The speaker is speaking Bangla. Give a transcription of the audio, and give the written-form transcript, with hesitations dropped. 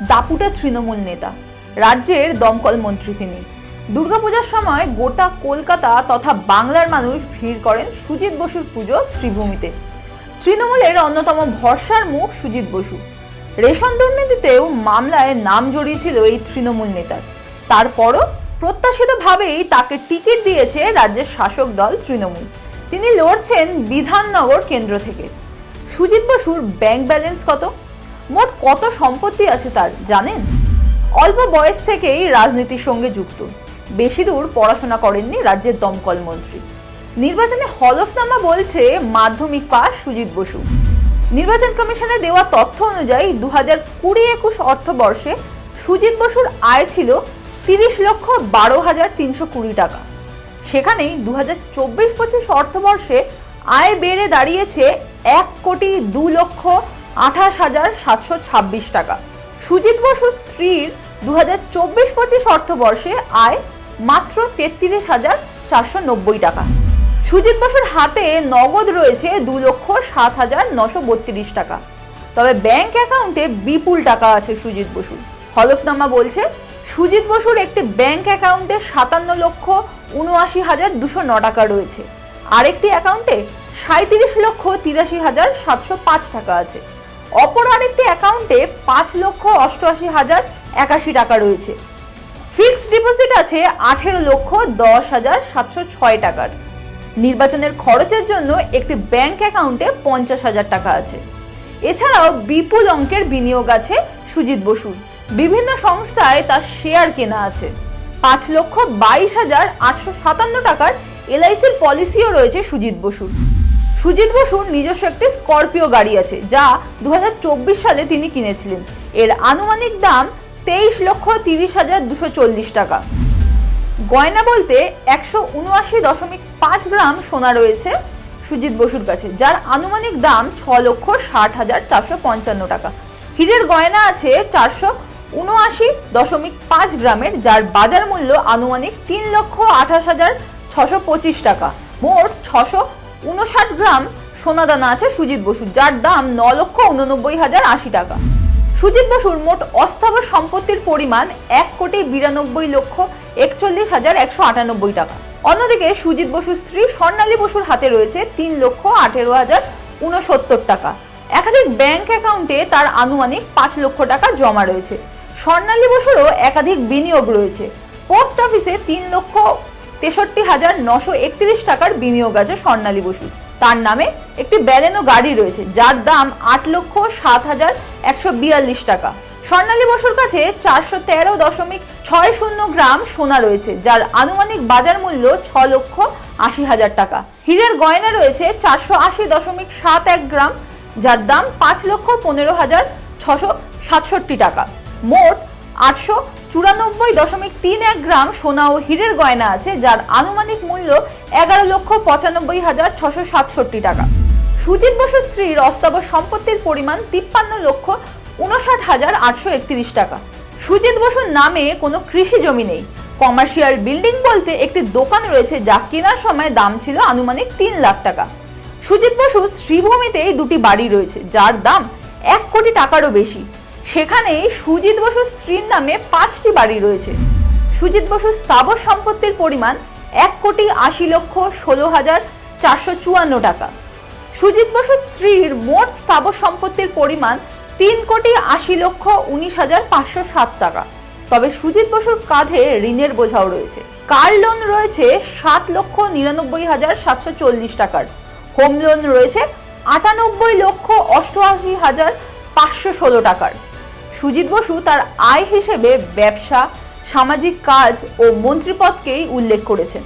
দাপুটে তৃণমূল নেতা, রাজ্যের দমকল মন্ত্রী তিনি। দুর্গাপূজার সময় গোটা কলকাতা তথা বাংলার মানুষ ভিড় করেন সুজিত বসুর পুজো শ্রীভূমিতে। তৃণমূলের অন্যতম ভরসার মুখ সুজিত বসু। রেশন দুর্নীতিতেও মামলায় নাম জড়িয়েছিল এই তৃণমূল নেতার। তারপরও প্রত্যাশিতভাবেই তাকে টিকিট দিয়েছে রাজ্যের শাসক দল তৃণমূল। তিনি লড়ছেন বিধাননগর কেন্দ্র থেকে। সুজিত বসুর ব্যাংক ব্যালেন্স কত, মোট কত সম্পত্তি আছে তার জানেন? অল্প বয়স থেকেই রাজনীতির সঙ্গে যুক্ত, বেশি দূর পড়াশোনা করেননি রাজ্যের দমকল মন্ত্রী। নির্বাচনে হলফনামা বলছে মাধ্যমিক পাস সুজিত বসু। নির্বাচন কমিশনে দেওয়া তথ্য অনুযায়ী 2020-21 অর্থবর্ষে সুজিত বসুর আয় ছিল 30,12,320 টাকা। সেখানেই 2024-25 অর্থবর্ষে আয় বেড়ে দাঁড়িয়েছে 1,02,28,726 টাকা। সুজিত বসুর স্ত্রীর 2024-25 অর্থবর্ষে আয় মাত্র 33,490 টাকা। সুজিত বসুর হাতে নগদ রয়েছে 2,07,932 টাকা। তবে ব্যাংক অ্যাকাউন্টে বিপুল টাকা আছে সুজিত বসুর। হলফনামা বলছে সুজিত বসুর একটি ব্যাংক অ্যাকাউন্টে 57,79,209 টাকা রয়েছে, আরেকটি অ্যাকাউন্টে 37,83,705 টাকা আছে। অপর আরেকটি অ্যাকাউন্টে 5,88,081 টাকা রয়েছে। ফিক্সড ডিপোজিট আছে 18,10,706 টাকার। নির্বাচনের খরচের জন্য একটি ব্যাংক অ্যাকাউন্টে 50,000 টাকা আছে। এছাড়াও বিপুল অঙ্কের বিনিয়োগ আছে সুজিত বসুর। বিভিন্ন সংস্থায় তার শেয়ার কেনা আছে। 5,22,857 টাকার এলআইসির পলিসিও রয়েছে সুজিত বসুর। সুজিত বসুর নিজস্ব একটি স্করপিও গাড়ি আছে, যা 2024 সালে তিনি কিনেছিলেন। এর আনুমানিক দাম 23,30,240 টাকা। গয়না বলতে 179.5 গ্রাম সোনা রয়েছে সুজিত বসুর কাছে, যার আনুমানিক দাম 6,60,455 টাকা। হীরের গয়না আছে 479.5 গ্রামের, যার বাজার মূল্য আনুমানিক 3,28,625 টাকা। মোট 659 গ্রাম সোনাদানা আছে সুজিত বসুর, যার দাম 9,89,080 টাকা। সুজিত বসুর মোট অস্থাবর সম্পত্তির পরিমাণ 1,92,41,198 টাকা। অন্যদিকে সুজিত বসুর স্ত্রী স্বর্ণালী বসুর হাতে রয়েছে 3,18,069 টাকা। একাধিক ব্যাংক অ্যাকাউন্টে তার আনুমানিক 5 লক্ষ টাকা জমা রয়েছে। স্বর্ণালী বসুরও একাধিক বিনিয়োগ রয়েছে। পোস্ট অফিসে 3,63,931 টাকার বিনিয়োগ আছে স্বর্ণালী বসুর। তার নামে একটি ব্যালেনো গাড়ি রয়েছে, যার দাম 8,07,142 টাকা। স্বর্ণালী বসুর কাছে 413.60 গ্রাম সোনা রয়েছে, যার আনুমানিক বাজার মূল্য 6,80,000 টাকা। হীরের গয়না রয়েছে 480.71 গ্রাম, যার দাম 5,15,667 টাকা। মোট 894.31 গ্রাম সোনা ও হীরের গয়না আছে, যার আনুমানিক মূল্য 11,95,667 টাকা। সুজিত বসুর স্ত্রীর অস্থাবর সম্পত্তির পরিমাণ 53,59,831 টাকা। সুজিত বসুর নামে কোনো কৃষি জমি নেই। কমার্শিয়াল বিল্ডিং বলতে একটি দোকান রয়েছে, যা কেনার সময় দাম ছিল আনুমানিক 3 লাখ টাকা। সুজিত বসুর শ্রীভূমিতে দুটি বাড়ি রয়েছে, যার দাম 1 কোটি টাকারও বেশি। সেখানে সুজিত বসুর স্ত্রীর নামে 5টি বাড়ি রয়েছে। সুজিত বসুর স্থাবর সম্পত্তির পরিমাণ 1,80,16,454 টাকা। সুজিত বসুর স্ত্রীর মোট স্থাবর সম্পত্তির পরিমাণ 3,80,19,507 টাকা। তবে সুজিত বসুর কাঁধে ঋণের বোঝাও রয়েছে। কার লোন রয়েছে 7,99,740 টাকার। হোম লোন রয়েছে 98,88,516 টাকার। সুজিত বসু তার আয় হিসেবে ব্যবসা, সামাজিক কাজ ও মন্ত্রীপদকেই উল্লেখ করেছেন।